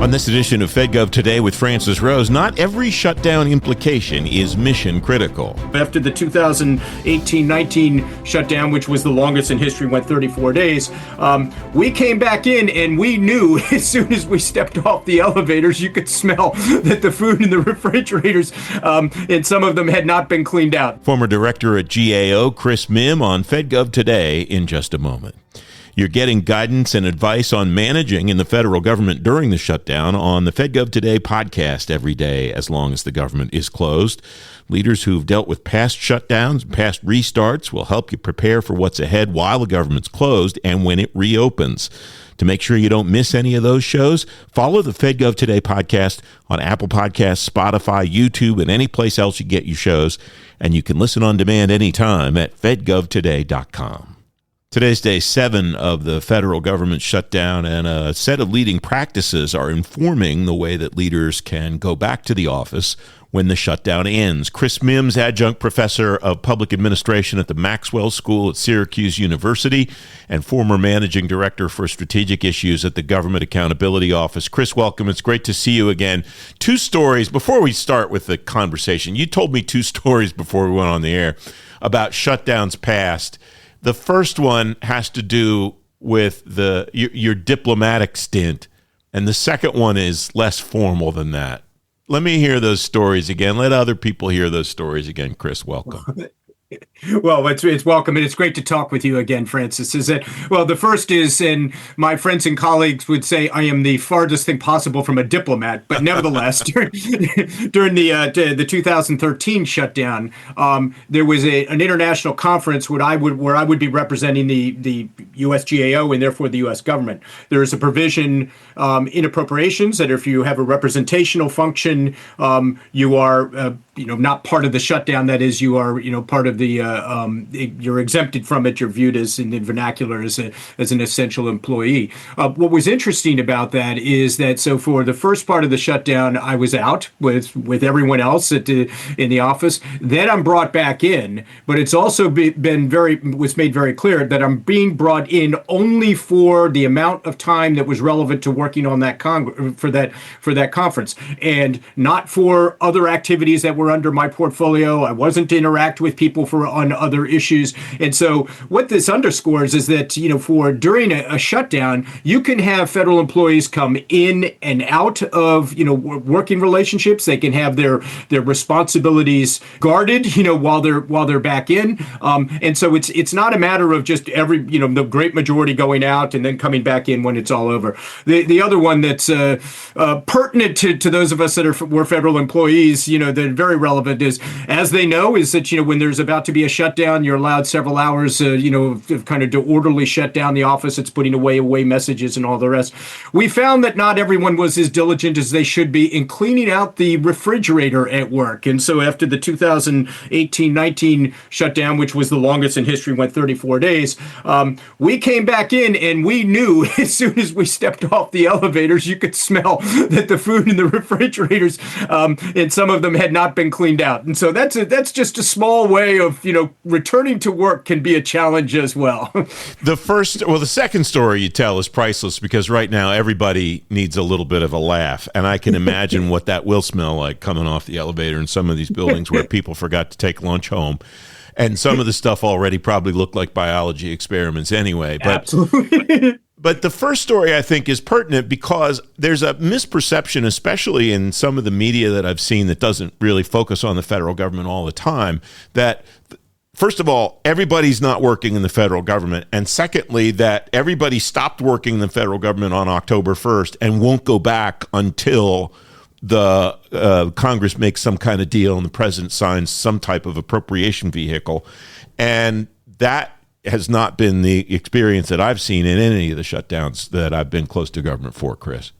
On this edition of FedGov Today with Francis Rose, not every shutdown implication is mission critical. After the 2018-19 shutdown, which was the longest in history, went 34 days, we came back in and we knew as soon as we stepped off the elevators, you could smell that the food in the refrigerators, and some of them had not been cleaned out. Former director at GAO, Chris Mihm, on FedGov Today in just a moment. You're getting guidance and advice on managing in the federal government during the shutdown on the FedGov Today podcast every day as long as the government is closed. Leaders who've dealt with past shutdowns and past restarts will help you prepare for what's ahead while the government's closed and when it reopens. To make sure you don't miss any of those shows, follow the FedGov Today podcast on Apple Podcasts, Spotify, YouTube, and any place else you get your shows. And you can listen on demand anytime at fedgovtoday.com. Today's day 7 of the federal government shutdown, and a set of leading practices are informing the way that leaders can go back to the office when the shutdown ends. Chris Mihm's adjunct professor of public administration at the Maxwell School at Syracuse University and former managing director for strategic issues at the Government Accountability Office. Chris, welcome. It's great to see you again. 2 stories. Before we start with the conversation, you told me 2 stories before we went on the air about shutdowns past. The first one has to do with your diplomatic stint, and the second one is less formal than that. Let me hear those stories again. Let other people hear those stories again. Chris, welcome. Well, it's welcome, and it's great to talk with you again, Francis. The first is, and my friends and colleagues would say I am the farthest thing possible from a diplomat, but nevertheless, during the 2013 shutdown, there was an international conference where I would be representing the U.S. GAO and therefore the U.S. government. There is a provision in appropriations that if you have a representational function, you are not part of the shutdown. That is, you are part of you're exempted from it. You're viewed as, in the vernacular, as an essential employee. What was interesting about that is that, so for the first part of the shutdown, I was out with everyone else in the office. Then I'm brought back in, but it's also was made very clear that I'm being brought in only for the amount of time that was relevant to working on that for that conference, and not for other activities that were under my portfolio. I wasn't to interact with people on other issues. And so what this underscores is that, during a shutdown, you can have federal employees come in and out of, working relationships. They can have their responsibilities guarded, while they're back in. And so it's not a matter of just the great majority going out and then coming back in when it's all over. The other one that's pertinent to those of us that were federal employees, that are very relevant is, as they know, is that, when there's about to be a shutdown, you're allowed several hours, of kind of to orderly shut down the office. It's putting away messages and all the rest. We found that not everyone was as diligent as they should be in cleaning out the refrigerator at work. And so after the 2018-19 shutdown, which was the longest in history, went 34 days, we came back in and we knew as soon as we stepped off the elevators, you could smell that the food in the refrigerators, and some of them had not been cleaned out. And so that's just a small way of, returning to work can be a challenge as well. The second story you tell is priceless, because right now everybody needs a little bit of a laugh. And I can imagine what that will smell like coming off the elevator in some of these buildings where people forgot to take lunch home. And some of the stuff already probably looked like biology experiments anyway. But absolutely. But the first story, I think, is pertinent because there's a misperception, especially in some of the media that I've seen that doesn't really focus on the federal government all the time, that, first of all, everybody's not working in the federal government. And secondly, that everybody stopped working in the federal government on October 1st and won't go back until the Congress makes some kind of deal and the president signs some type of appropriation vehicle. And that has not been the experience that I've seen in any of the shutdowns that I've been close to government for, Chris.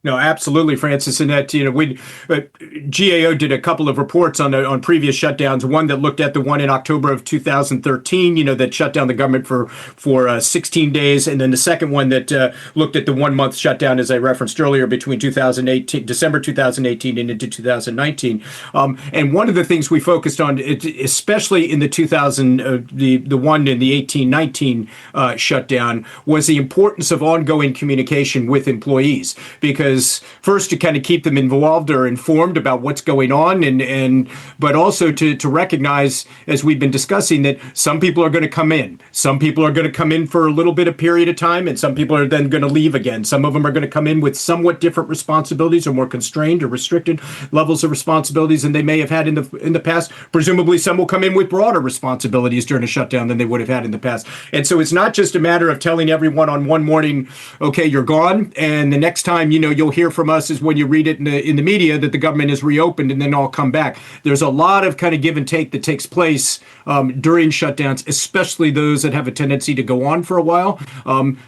No, absolutely, Francis. And that, we GAO did a couple of reports on previous shutdowns. One that looked at the one in October of 2013, that shut down the government for 16 days, and then the second one that looked at the 1 month shutdown, as I referenced earlier, between December 2018 and into 2019. And one of the things we focused on, especially in the the one in the 18-19 shutdown, was the importance of ongoing communication with employees, because first to kind of keep them involved or informed about what's going on, but also to recognize, as we've been discussing, that some people are going to come in. Some people are going to come in for a little bit of period of time, and some people are then going to leave again. Some of them are going to come in with somewhat different responsibilities, or more constrained or restricted levels of responsibilities than they may have had in the past. Presumably, some will come in with broader responsibilities during a shutdown than they would have had in the past. And so it's not just a matter of telling everyone on one morning, okay, you're gone, and the next time you'll hear from us is when you read it in the media that the government is reopened, and then I'll come back. There's a lot of kind of give and take that takes place during shutdowns, especially those that have a tendency to go on for a while,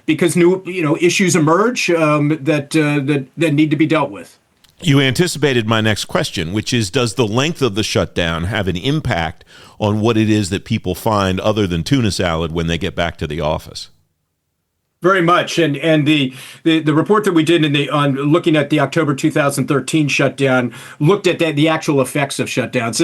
because new issues emerge that need to be dealt with. You anticipated my next question, which is, does the length of the shutdown have an impact on what it is that people find other than tuna salad when they get back to the office? Very much, and the report that we did on looking at the October 2013 shutdown looked at the actual effects of shutdowns,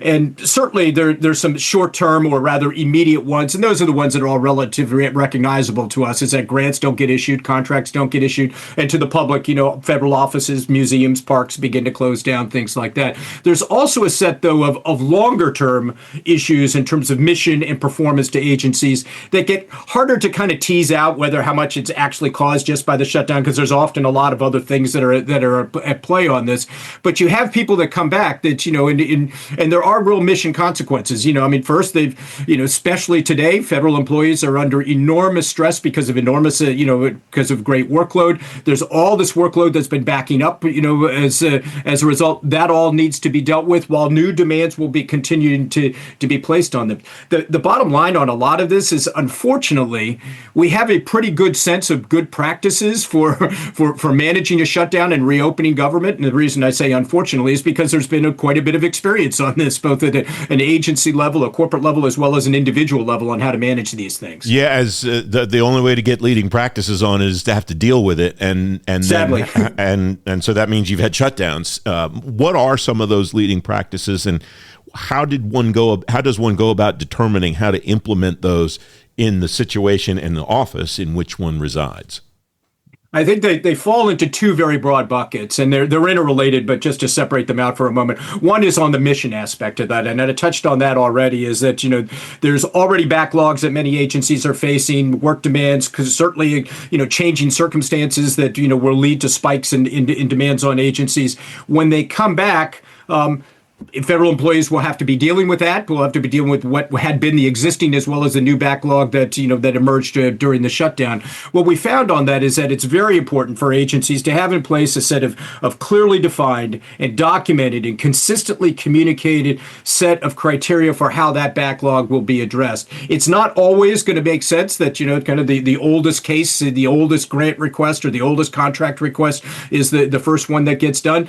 and certainly there's some short-term or rather immediate ones, and those are the ones that are all relatively recognizable to us. Is that grants don't get issued, contracts don't get issued, and to the public, federal offices, museums, parks begin to close down, things like that. There's also a set, though, of longer-term issues in terms of mission and performance to agencies that get harder to kind of tease out whether how much it's actually caused just by the shutdown, because there's often a lot of other things that are at play on this. But you have people that come back that and there are real mission consequences. First, they've especially today, federal employees are under enormous stress because of because of great workload. There's all this workload that's been backing up. As a result, that all needs to be dealt with, while new demands will be continuing to be placed on them. The bottom line on a lot of this is, unfortunately, we have a pretty good sense of good practices for managing a shutdown and reopening government. And the reason I say unfortunately is because there's been quite a bit of experience on this, both at an agency level, a corporate level, as well as an individual level, on how to manage these things. Yeah, as the only way to get leading practices on is to have to deal with it, and sadly, and so that means you've had shutdowns. What are some of those leading practices, and how does one go about determining how to implement those in the situation and the office in which one resides? I think they fall into two very broad buckets, and they're interrelated, but just to separate them out for a moment. One is on the mission aspect of that, and I touched on that already, is that, there's already backlogs that many agencies are facing, work demands, because certainly, changing circumstances that, will lead to spikes in demands on agencies. When they come back, federal employees will have to be dealing with that. We'll have to be dealing with what had been the existing as well as the new backlog that that emerged during the shutdown. What we found on that is that it's very important for agencies to have in place a set of clearly defined and documented and consistently communicated set of criteria for how that backlog will be addressed. It's not always going to make sense that, kind of the oldest case, the oldest grant request or the oldest contract request is the first one that gets done.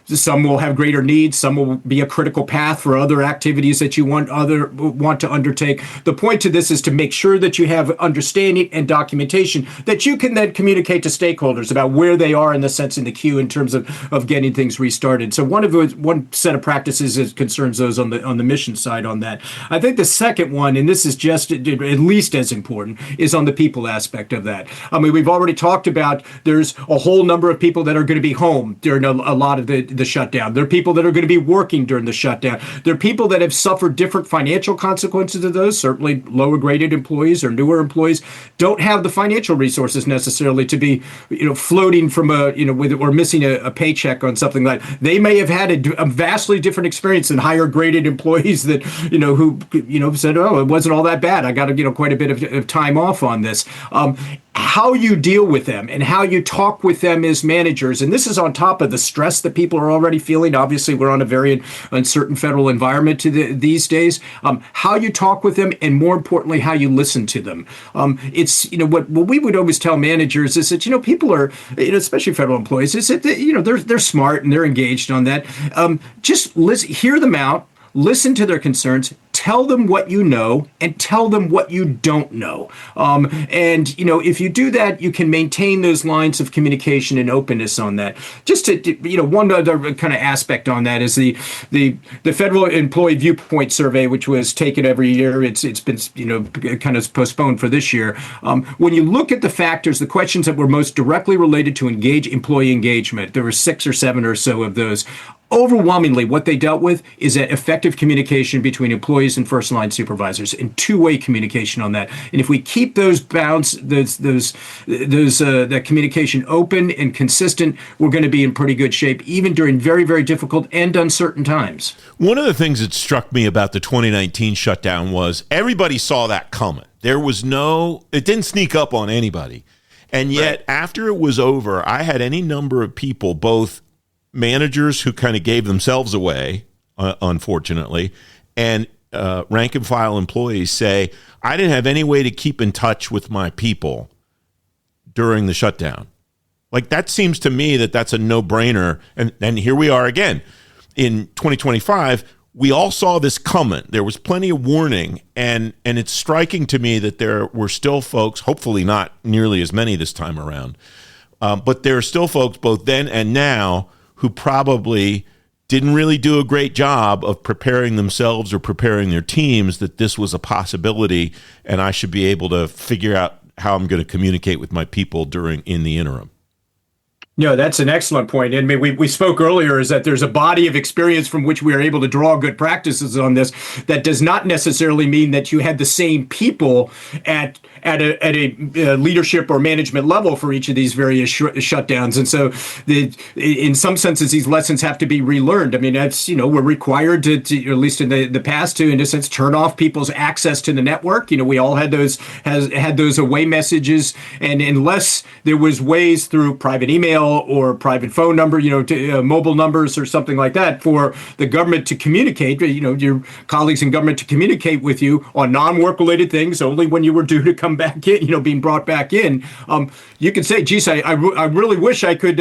Some will have greater needs. Some will be a critical path for other activities that you want to undertake. The point to this is to make sure that you have understanding and documentation that you can then communicate to stakeholders about where they are in the queue in terms of getting things restarted. So one set of practices concerns those on the mission side on that. I think the second one, and this is just at least as important, is on the people aspect of that. We've already talked about there's a whole number of people that are going to be home during a lot of the shutdown. There are people that are going to be working during the shutdown. There are people that have suffered different financial consequences of those. Certainly lower graded employees or newer employees don't have the financial resources necessarily to be, floating from or missing a paycheck on something like that. They may have had a vastly different experience than higher graded employees that, who, said, oh, it wasn't all that bad. I got, quite a bit of time off on this. how you deal with them and how you talk with them as managers. And this is on top of the stress that people are already feeling. Obviously, we're on a very uncertain federal environment these days. How you talk with them, and more importantly, how you listen to them. It's, what we would always tell managers is that, people are, especially federal employees, is that, they're smart and they're engaged on that. Just hear them out. Listen to their concerns, tell them what you know, and tell them what you don't know. And if you do that, you can maintain those lines of communication and openness on that. Just to, one other kind of aspect on that is the Federal Employee Viewpoint Survey, which was taken every year. It's been, kind of postponed for this year. When you look at the factors, the questions that were most directly related to employee engagement, there were 6 or 7 or so of those. Overwhelmingly, what they dealt with is that effective communication between employees and first-line supervisors, and two-way communication on that. And if we keep those bounds, that communication open and consistent, we're going to be in pretty good shape, even during very, very difficult and uncertain times. One of the things that struck me about the 2019 shutdown was everybody saw that coming. It didn't sneak up on anybody. And yet, after it was over, I had any number of people, both managers who kind of gave themselves away, unfortunately, and rank and file employees say, I didn't have any way to keep in touch with my people during the shutdown. Like, that seems to me that's a no-brainer. And here we are again. In 2025, we all saw this coming. There was plenty of warning, and it's striking to me that there were still folks, hopefully not nearly as many this time around, but there are still folks both then and now who probably didn't really do a great job of preparing themselves or preparing their teams that this was a possibility, and I should be able to figure out how I'm going to communicate with my people in the interim. No, that's an excellent point. And we spoke earlier is that there's a body of experience from which we are able to draw good practices on this. That does not necessarily mean that you had the same people at a leadership or management level for each of these various shutdowns. And so in some senses, these lessons have to be relearned. I mean, that's, we're required to at least in the past, to, in a sense, turn off people's access to the network. We all had those away messages. And unless there was ways through private email or private phone number, mobile numbers or something like that for the government to communicate, your colleagues in government to communicate with you on non-work related things only when you were due to come back in, being brought back in. You can say, geez, I really wish I could,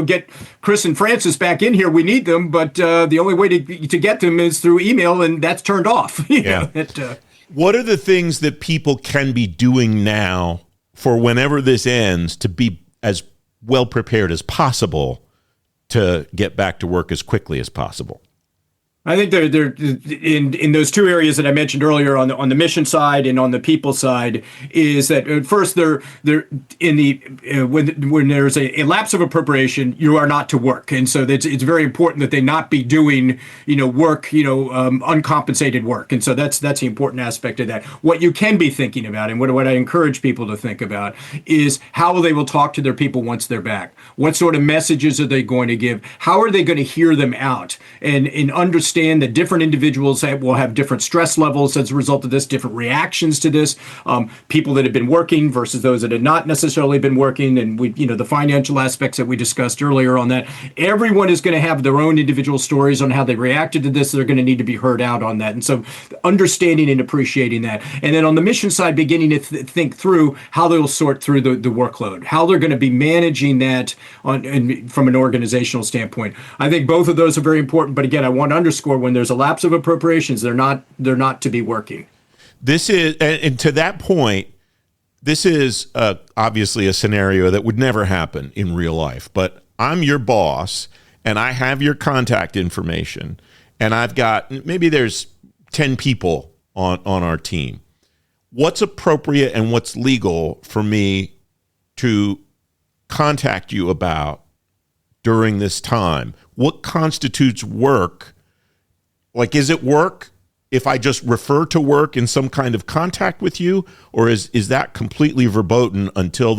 get Chris and Francis back in here. We need them, but the only way to get them is through email, and that's turned off. What are the things that people can be doing now for whenever this ends to be as well prepared as possible to get back to work as quickly as possible? I think they're in those two areas that I mentioned earlier on the mission side and on the people side is that first they're in the when there's a lapse of appropriation, you are not to work, and so it's very important that they not be doing work uncompensated work, and so that's the important aspect of that. What you can be thinking about, and what I encourage people to think about, is how they will talk to their people once they're back. What sort of messages are they going to give? How are they going to hear them out and understand that different individuals will have different stress levels as a result of this, different reactions to this. People that have been working versus those that have not necessarily been working, and the financial aspects that we discussed earlier on that. Everyone is going to have their own individual stories on how they reacted to this. They're going to need to be heard out on that, and so understanding and appreciating that. And then on the mission side, beginning to think through how they will sort through the workload, how they're going to be managing that from an organizational standpoint. I think both of those are very important. But again, I want to underscore, when there's a lapse of appropriations, they're not to be working. This is, and to that point, this is obviously a scenario that would never happen in real life. But I'm your boss, and I have your contact information, and I've got, maybe there's 10 people on our team. What's appropriate and what's legal for me to contact you about during this time? What constitutes work? Like, is it work if I just refer to work in some kind of contact with you, or is that completely verboten until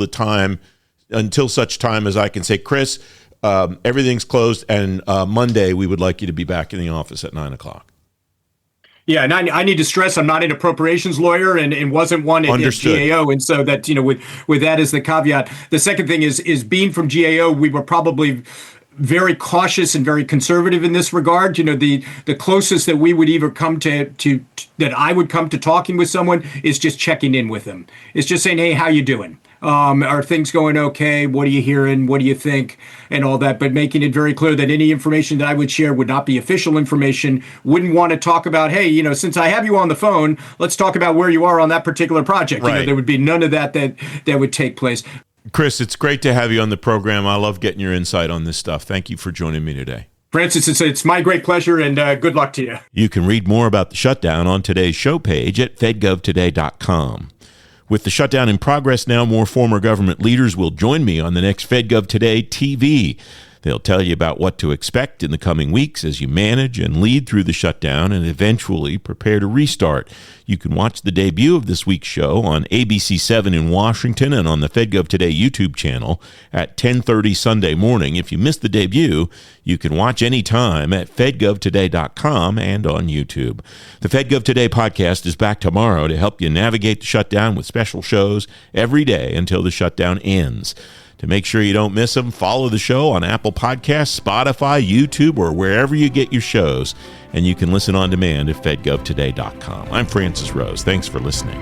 such time as I can say, Chris, everything's closed, and Monday we would like you to be back in the office at 9:00? Yeah, and I need to stress I'm not an appropriations lawyer and wasn't one at GAO, and so that with that as the caveat. The second thing is being from GAO, we were probably very cautious and very conservative in this regard. The closest that we would either come to that I would come to talking with someone is just checking in with them. It's just saying, hey, how you doing? Are things going okay? What are you hearing? What do you think? And all that, but making it very clear that any information that I would share would not be official information. Wouldn't want to talk about, hey, since I have you on the phone, let's talk about where you are on that particular project. Right. There would be none of that would take place. Chris, it's great to have you on the program. I love getting your insight on this stuff. Thank you for joining me today. Francis, it's my great pleasure, and good luck to you. You can read more about the shutdown on today's show page at fedgovtoday.com. With the shutdown in progress now, more former government leaders will join me on the next FedGov Today TV. They'll tell you about what to expect in the coming weeks as you manage and lead through the shutdown and eventually prepare to restart. You can watch the debut of this week's show on ABC7 in Washington and on the FedGov Today YouTube channel at 10:30 Sunday morning. If you missed the debut, you can watch anytime at fedgovtoday.com and on YouTube. The FedGov Today podcast is back tomorrow to help you navigate the shutdown with special shows every day until the shutdown ends. To make sure you don't miss them, follow the show on Apple Podcasts, Spotify, YouTube, or wherever you get your shows. And you can listen on demand at fedgovtoday.com. I'm Francis Rose. Thanks for listening.